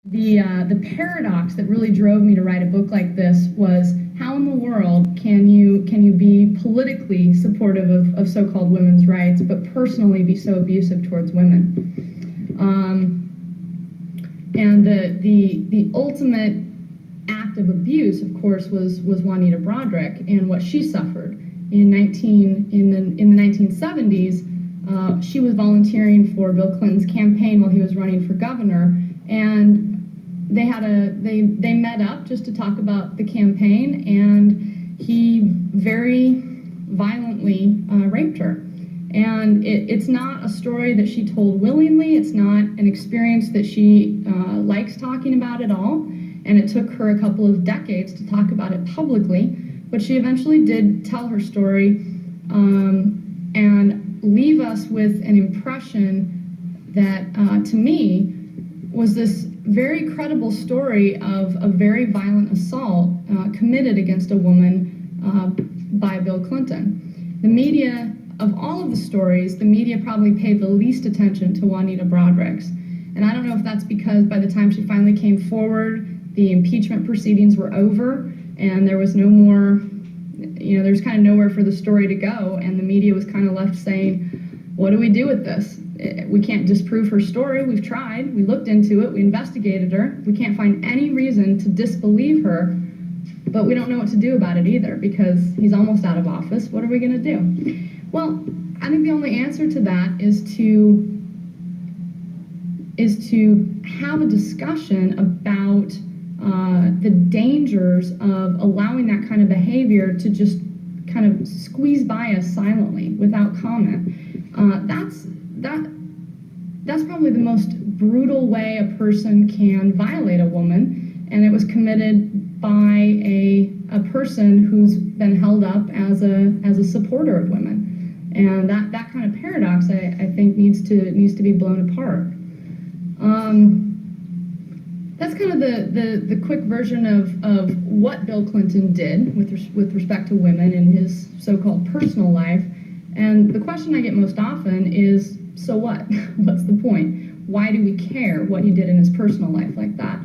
The paradox that really drove me to write a book like this was, how in the world can you be politically supportive of so-called women's rights, but personally be so abusive towards women? And the ultimate act of abuse, of course, was Juanita Broaddrick and what she suffered in the 1970s. She was volunteering for Bill Clinton's campaign while he was running for governor, and they met up just to talk about the campaign, and he very violently raped her. And it's not a story that she told willingly. It's not an experience that she likes talking about at all. And it took her a couple of decades to talk about it publicly, but she eventually did tell her story and leave us with an impression that, to me, was this very credible story of a very violent assault committed against a woman by Bill Clinton. The media, of all of the stories, the media probably paid the least attention to Juanita Broaddrick's. And I don't know if that's because by the time she finally came forward, the impeachment proceedings were over and there was no more, there's kind of nowhere for the story to go, and the media was kind of left saying, what do we do with this? We can't disprove her story. We've tried. We looked into it. We investigated her. We can't find any reason to disbelieve her, but we don't know what to do about it either because he's almost out of office. What are we going to do? Well, I think the only answer to that is to have a discussion about the dangers of allowing that kind of behavior to just kind of squeeze by us silently without comment. That's probably the most brutal way a person can violate a woman, and it was committed by a person who's been held up as a supporter of women, and that kind of paradox I think needs to be blown apart. That's kind of the quick version of what Bill Clinton did with respect to women in his so-called personal life. And the question I get most often is, so what? What's the point? Why do we care what he did in his personal life like that?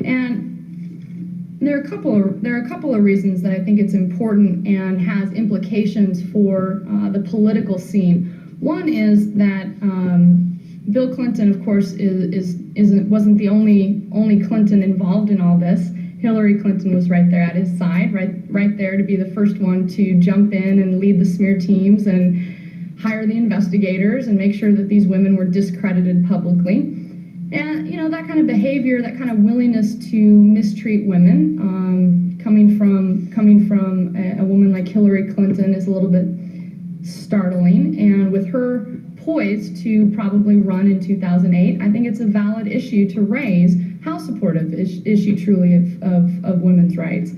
And there are a couple of reasons that I think it's important and has implications for the political scene. One is that Bill Clinton, of course, wasn't the only Clinton involved in all this. Hillary Clinton was right there at his side, right there to be the first one to jump in and lead the smear teams and hire the investigators and make sure that these women were discredited publicly. And that kind of behavior, that kind of willingness to mistreat women, coming from a woman like Hillary Clinton, is a little bit startling. And with her poised to probably run in 2008, I think it's a valid issue to raise. How supportive is she truly of women's rights?